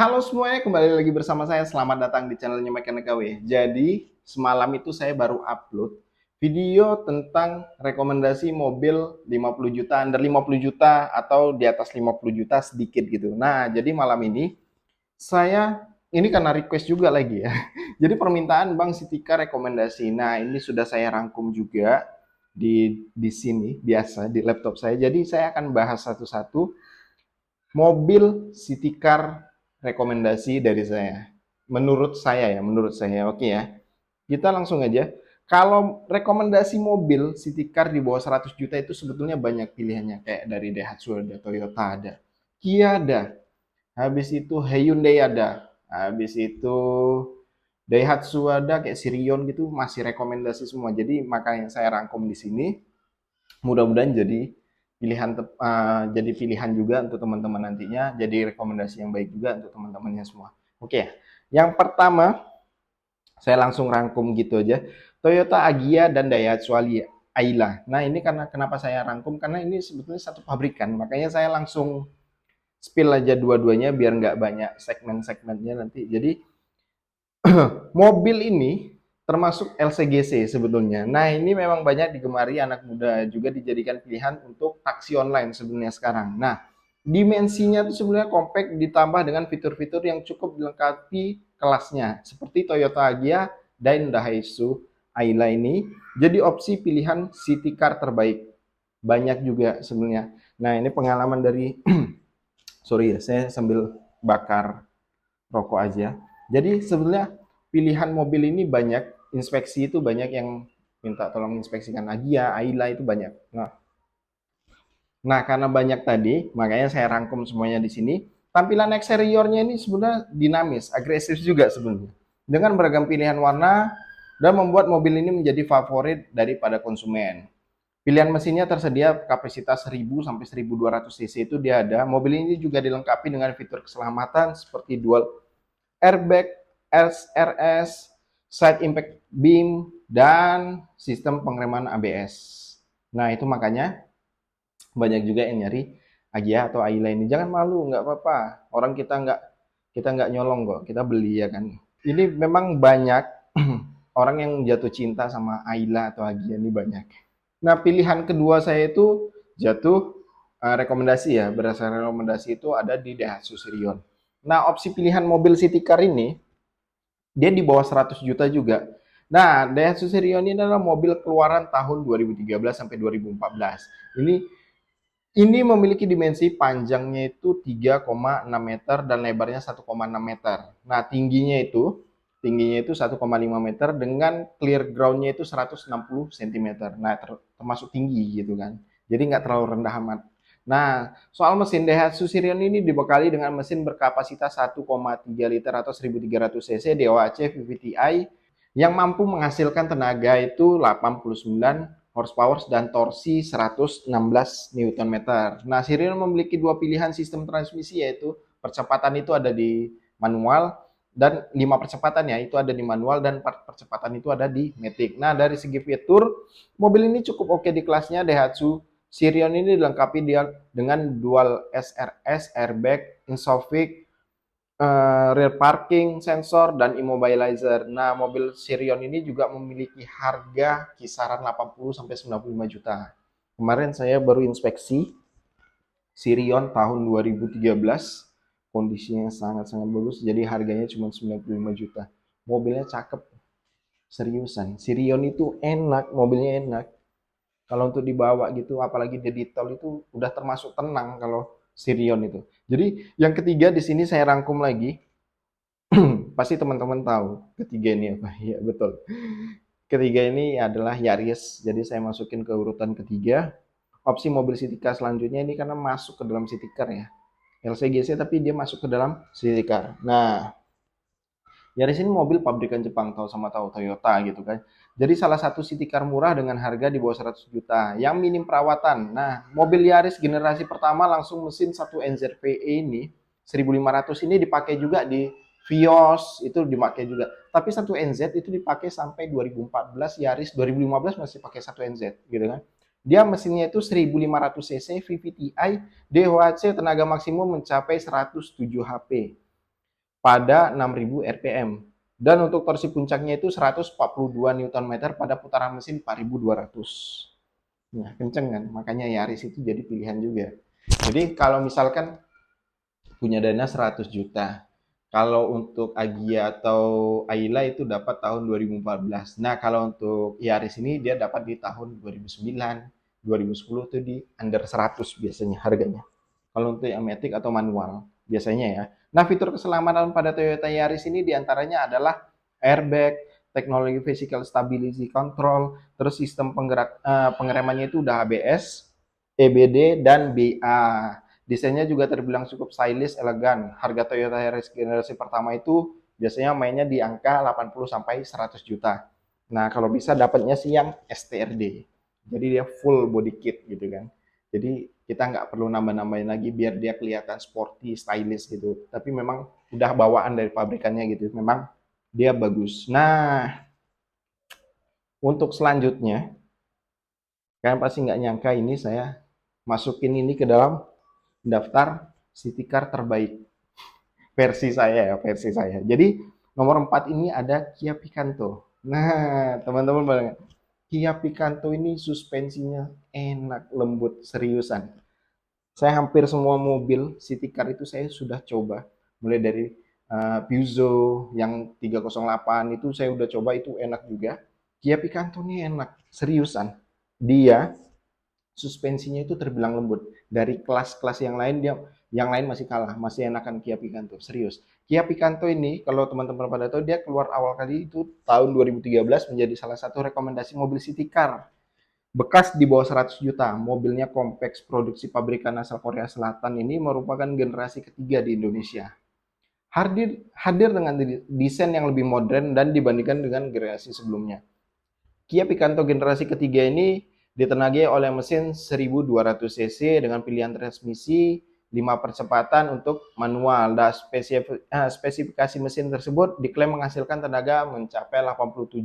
Halo semuanya, kembali lagi bersama saya. Selamat datang di channelnya Mekanik KW. Jadi, semalam itu saya baru upload video tentang rekomendasi mobil 50 juta, under 50 juta, atau di atas 50 juta sedikit gitu. Nah, jadi malam ini ini karena request juga lagi ya. Jadi permintaan Bang Sitika rekomendasi. Nah, ini sudah saya rangkum juga di sini biasa di laptop saya. Jadi saya akan bahas satu-satu mobil city car rekomendasi dari saya. Menurut saya. Oke ya. Kita langsung aja. Kalau rekomendasi mobil city car di bawah 100 juta itu sebetulnya banyak pilihannya. Kayak dari Daihatsu ada, Toyota ada, Kia ada, habis itu Hyundai ada, habis itu Daihatsu ada, kayak Sirion gitu masih rekomendasi semua. Jadi makanya saya rangkum di sini. Mudah-mudahan jadi pilihan juga untuk teman-teman nantinya, jadi rekomendasi yang baik juga untuk teman-temannya semua. Oke, yang pertama saya langsung rangkum gitu aja. Toyota Agya dan Daihatsu Ayla. Nah, ini karena kenapa saya rangkum, karena ini sebetulnya satu pabrikan, makanya saya langsung spill aja dua-duanya biar nggak banyak segmen-segmennya nanti. Jadi mobil ini termasuk LCGC sebetulnya. Nah, ini memang banyak digemari anak muda, juga dijadikan pilihan untuk taksi online sebenarnya sekarang. Nah, dimensinya itu sebenarnya compact ditambah dengan fitur-fitur yang cukup dilengkapi kelasnya, seperti Toyota Agya dan Daihatsu Ayla ini jadi opsi pilihan city car terbaik. Banyak juga sebenarnya. Nah, ini pengalaman dari sorry ya, saya sambil bakar rokok aja. Jadi sebenarnya pilihan mobil ini banyak, inspeksi itu banyak yang minta tolong inspeksikan Agya, Ayla itu banyak. Nah, karena banyak tadi, makanya saya rangkum semuanya di sini. Tampilan eksteriornya ini sebenarnya dinamis, agresif juga sebenarnya. Dengan beragam pilihan warna dan membuat mobil ini menjadi favorit daripada konsumen. Pilihan mesinnya tersedia kapasitas 1000 sampai 1200 cc itu dia ada. Mobil ini juga dilengkapi dengan fitur keselamatan seperti dual airbag, SRS, side impact beam, dan sistem pengereman ABS. Nah, itu makanya banyak juga yang nyari Agya atau Ayla ini. Jangan malu, nggak apa-apa. Orang kita nggak nyolong kok, kita beli ya kan. Ini memang banyak orang yang jatuh cinta sama Ayla atau Agya ini banyak. Nah, pilihan kedua saya itu jatuh rekomendasi ya, berdasarkan rekomendasi itu ada di Daihatsu Sirion. Nah, opsi pilihan mobil city car ini dia di bawah 100 juta juga. Nah, Daihatsu Sirion ini adalah mobil keluaran tahun 2013 sampai 2014. Ini memiliki dimensi panjangnya itu 3,6 meter dan lebarnya 1,6 meter. Nah, tingginya itu 1,5 meter dengan clear ground-nya itu 160 cm. Nah, termasuk tinggi gitu kan. Jadi nggak terlalu rendah amat. Nah, soal mesin Daihatsu Sirion ini dibekali dengan mesin berkapasitas 1,3 liter atau 1300 cc DOHC VVTi yang mampu menghasilkan tenaga itu 89 horsepower dan torsi 116 Nm. Nah, Sirion memiliki dua pilihan sistem transmisi, yaitu percepatan itu ada di manual dan 5 percepatan ya itu ada di manual dan 4 percepatan itu ada di Matic. Nah, dari segi fitur, mobil ini cukup oke di kelasnya. Daihatsu Sirion ini dilengkapi dia dengan dual SRS, airbag, Insofix, rear parking sensor dan immobilizer. Nah, mobil Sirion ini juga memiliki harga kisaran 80 sampai 95 juta. Kemarin saya baru inspeksi Sirion tahun 2013, kondisinya sangat-sangat bagus, jadi harganya cuma 95 juta. Mobilnya cakep, seriusan. Sirion itu enak, mobilnya enak. Kalau untuk dibawa gitu, apalagi di tol itu udah termasuk tenang kalau Sirion itu. Jadi yang ketiga di sini saya rangkum lagi, pasti teman-teman tahu ketiga ini apa. Ya, betul. Ketiga ini adalah Yaris. Jadi saya masukin ke urutan ketiga. Opsi mobil city car selanjutnya ini karena masuk ke dalam city car ya. LCGC tapi dia masuk ke dalam city car. Nah, Yaris ini mobil pabrikan Jepang, tahu sama tahu Toyota gitu kan. Jadi salah satu city car murah dengan harga di bawah 100 juta yang minim perawatan. Nah, mobil Yaris generasi pertama langsung mesin 1 NZVE ini 1500 ini dipakai juga di Vios, itu dipakai juga. Tapi 1 NZ itu dipakai sampai 2014, Yaris 2015 masih pakai 1 NZ gitu kan. Dia mesinnya itu 1500 cc VVTi, DOHC tenaga maksimum mencapai 107 HP. pada 6.000 rpm. Dan untuk torsi puncaknya itu 142 Nm pada putaran mesin 4.200. Nah, kenceng kan? Makanya Yaris itu jadi pilihan juga. Jadi kalau misalkan punya dana 100 juta, kalau untuk Agia atau Ayla itu dapat tahun 2014. Nah, kalau untuk Yaris ini dia dapat di tahun 2009, 2010 itu di under 100 biasanya harganya. Kalau untuk yang matic atau manual biasanya ya. Nah, fitur keselamatan pada Toyota Yaris ini diantaranya adalah airbag, teknologi physical stability control, terus sistem pengeremannya itu udah ABS, EBD, dan BA. Desainnya juga terbilang cukup stylish, elegan. Harga Toyota Yaris generasi pertama itu biasanya mainnya di angka 80 sampai 100 juta. Nah, kalau bisa dapatnya sih yang STRD. Jadi dia full body kit gitu kan. Jadi kita nggak perlu nambah-nambahin lagi biar dia kelihatan sporty, stylish gitu. Tapi memang udah bawaan dari pabrikannya gitu. Memang dia bagus. Nah, untuk selanjutnya, kalian pasti nggak nyangka ini saya masukin ini ke dalam daftar city car terbaik versi saya ya, versi saya. Jadi nomor 4 ini ada Kia Picanto. Nah, teman-teman banget. Kia Picanto ini suspensinya enak, lembut, seriusan. Saya hampir semua mobil city car itu saya sudah coba. Mulai dari Peugeot yang 308 itu saya udah coba, itu enak juga. Kia Picanto ini enak, seriusan. Dia suspensinya itu terbilang lembut. Dari kelas-kelas yang lain dia yang lain masih kalah, masih enakan Kia Picanto, serius. Kia Picanto ini kalau teman-teman pada tahu dia keluar awal kali itu tahun 2013 menjadi salah satu rekomendasi mobil city car. Bekas di bawah 100 juta, mobilnya kompleks produksi pabrikan asal Korea Selatan ini merupakan generasi ketiga di Indonesia. Hadir dengan desain yang lebih modern dan dibandingkan dengan generasi sebelumnya. Kia Picanto generasi ketiga ini ditenagai oleh mesin 1200 cc dengan pilihan transmisi 5 percepatan untuk manual. Dan spesifikasi mesin tersebut diklaim menghasilkan tenaga mencapai 87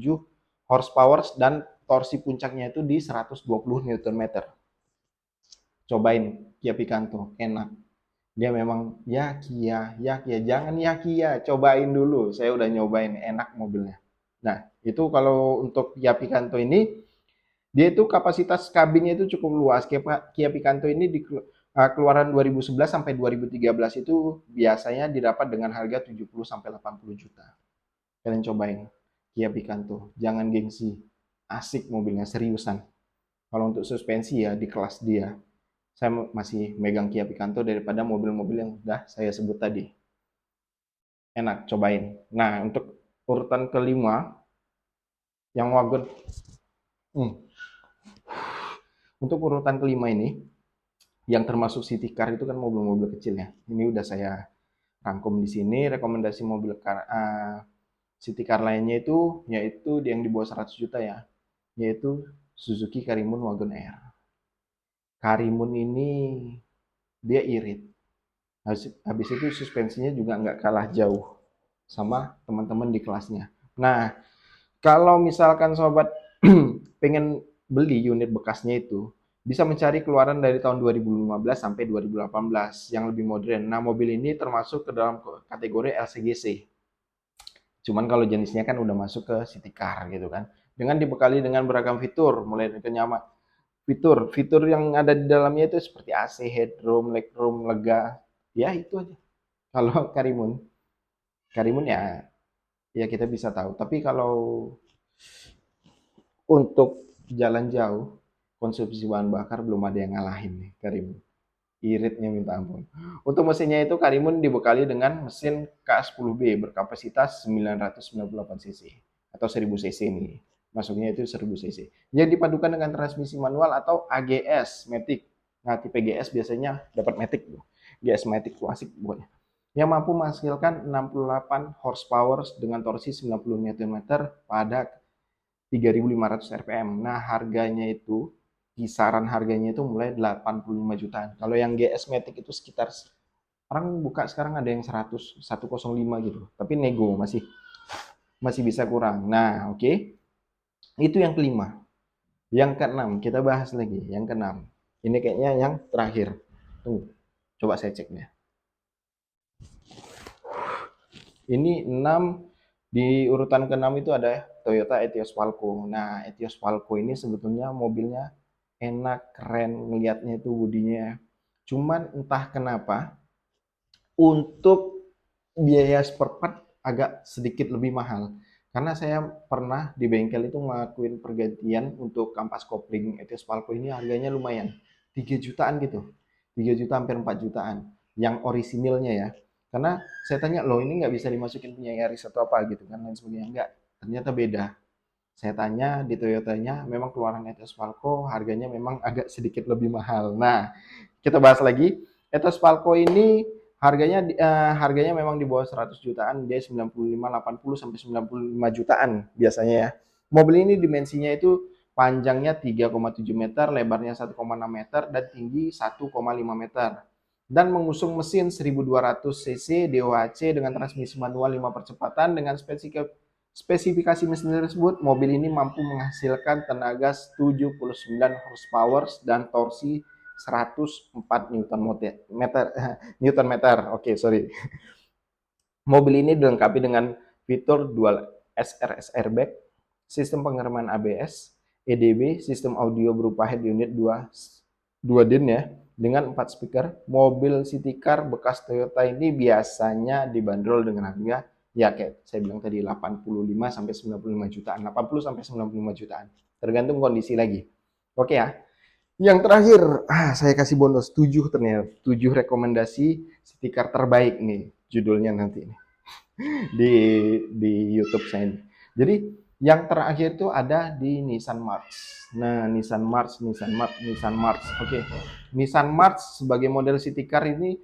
horsepower dan torsi puncaknya itu di 120 Nm. Cobain Kia Picanto, enak. Dia memang ya Kia, jangan ya Kia, cobain dulu. Saya udah nyobain, enak mobilnya. Nah, itu kalau untuk Kia Picanto ini, dia itu kapasitas kabinnya itu cukup luas. Kia Picanto ini di keluaran 2011 sampai 2013 itu biasanya didapat dengan harga 70 sampai 80 juta. Kalian cobain Kia Picanto, jangan gengsi. Asik mobilnya, seriusan. Kalau untuk suspensi ya di kelas dia. Saya masih megang Kia Picanto daripada mobil-mobil yang sudah saya sebut tadi. Enak, cobain. Nah, untuk urutan kelima, yang wagon. Untuk urutan kelima ini, yang termasuk city car itu kan mobil-mobil kecil ya. Ini udah saya rangkum di sini. Rekomendasi mobil city car lainnya itu, yaitu yang di bawah 100 juta ya, yaitu Suzuki Karimun Wagon R. Karimun ini dia irit. Habis itu suspensinya juga nggak kalah jauh sama teman-teman di kelasnya. Nah, kalau misalkan sobat pengen beli unit bekasnya itu, bisa mencari keluaran dari tahun 2015 sampai 2018 yang lebih modern. Nah, mobil ini termasuk ke dalam kategori LCGC. Cuman kalau jenisnya kan udah masuk ke city car gitu kan. Dengan dibekali dengan beragam fitur, mulai dari kenyaman. Fitur yang ada di dalamnya itu seperti AC, headroom, legroom, lega. Ya, itu aja. Kalau Karimun, Karimun ya kita bisa tahu. Tapi kalau untuk jalan jauh, konsumsi bahan bakar belum ada yang ngalahin nih Karimun. Iritnya minta ampun. Untuk mesinnya itu Karimun dibekali dengan mesin K10B berkapasitas 998 cc atau 1000 cc nih. Masuknya itu 1000 cc. Yang dipadukan dengan transmisi manual atau AGS Matic. Nah, tipe GS biasanya dapat Matic tuh. GS Matic tuh asik pokoknya. Yang mampu menghasilkan 68 horsepower dengan torsi 90 Nm pada 3.500 rpm. Nah, harganya itu kisaran harganya itu mulai 85 jutaan. Kalau yang GS Matic itu sekitar orang buka sekarang ada yang 100, 105 gitu. Tapi nego masih masih bisa kurang. Nah, oke. Itu yang kelima. Yang keenam, kita bahas lagi. Yang keenam. Ini kayaknya yang terakhir. Tunggu. Coba saya cek ya. Ini 6, di urutan ke-6 itu ada Toyota Etios Falco. Nah, Etios Falco ini sebetulnya mobilnya enak, keren, ngelihatnya itu bodinya. Cuman entah kenapa untuk biaya spare part agak sedikit lebih mahal. Karena saya pernah di bengkel itu ngelakuin pergantian untuk kampas kopling Etios Falco ini harganya lumayan. 3 jutaan gitu. 3 juta hampir 4 jutaan. Yang orisinilnya ya. Karena saya tanya, loh ini nggak bisa dimasukin punya Yaris atau apa gitu kan, lain sebagainya. Enggak, ternyata beda. Saya tanya di Toyotanya, memang keluaran Etios Falco harganya memang agak sedikit lebih mahal. Nah, kita bahas lagi. Ethos Falco ini harganya memang di bawah 100 jutaan, dia 95, 80 sampai 95 jutaan biasanya ya. Mobil ini dimensinya itu panjangnya 3,7 meter, lebarnya 1,6 meter dan tinggi 1,5 meter. Dan mengusung mesin 1200 cc DOHC dengan transmisi manual 5 percepatan dengan spesifikasi mesin tersebut, mobil ini mampu menghasilkan tenaga 79 horsepower dan torsi 104 Newton meter. Newton meter. Oke, sorry. Mobil ini dilengkapi dengan fitur dual SRS airbag, sistem pengereman ABS, EDB, sistem audio berupa head unit 2 din ya, dengan 4 speaker. Mobil city car bekas Toyota ini biasanya dibanderol dengan harga ya kayak saya bilang tadi 85 sampai 95 jutaan, 80 sampai 95 jutaan. Tergantung kondisi lagi. Oke ya. Yang terakhir, saya kasih bonus 7 ternyata. 7 rekomendasi city car terbaik nih judulnya nanti di YouTube saya ini. Jadi yang terakhir itu ada di Nissan March. Nah, Nissan March. Oke. Nissan March sebagai model city car ini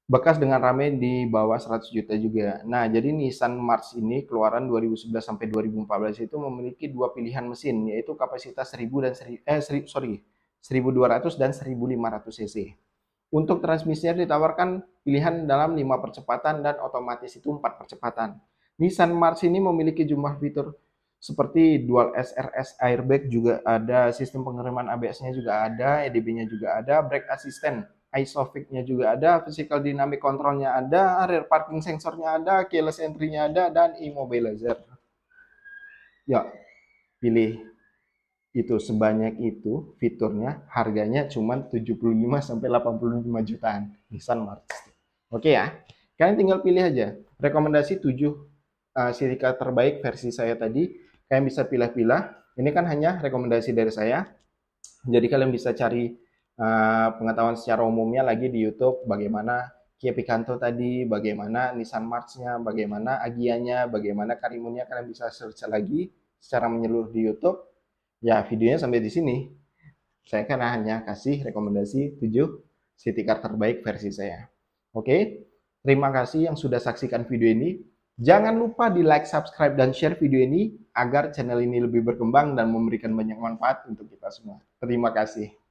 bekas dengan rame di bawah 100 juta juga. Nah, jadi Nissan March ini keluaran 2011 sampai 2014 itu memiliki dua pilihan mesin, yaitu kapasitas 1200 dan 1500 cc. Untuk transmisinya ditawarkan pilihan dalam 5 percepatan dan otomatis itu 4 percepatan. Nissan March ini memiliki jumlah fitur seperti dual SRS airbag juga ada, sistem pengereman ABS-nya juga ada, EDB-nya juga ada, brake assistant, ISOFIX-nya juga ada, physical dynamic control-nya ada, rear parking sensornya ada, keyless entry-nya ada, dan immobilizer. Ya, pilih itu sebanyak itu fiturnya, harganya cuma 75 sampai 85 jutaan Nissan March. Oke ya. Kalian tinggal pilih aja. Rekomendasi 7 city car terbaik versi saya tadi. Kalian bisa pilih-pilih. Ini kan hanya rekomendasi dari saya. Jadi kalian bisa cari pengetahuan secara umumnya lagi di YouTube bagaimana Kia Picanto tadi, bagaimana Nissan March-nya, bagaimana Agya-nya, bagaimana Karimun-nya, kalian bisa search lagi secara menyeluruh di YouTube. Ya, videonya sampai di sini. Saya kan hanya kasih rekomendasi 7 city car terbaik versi saya. Oke, terima kasih yang sudah saksikan video ini. Jangan lupa di like, subscribe, dan share video ini agar channel ini lebih berkembang dan memberikan banyak manfaat untuk kita semua. Terima kasih.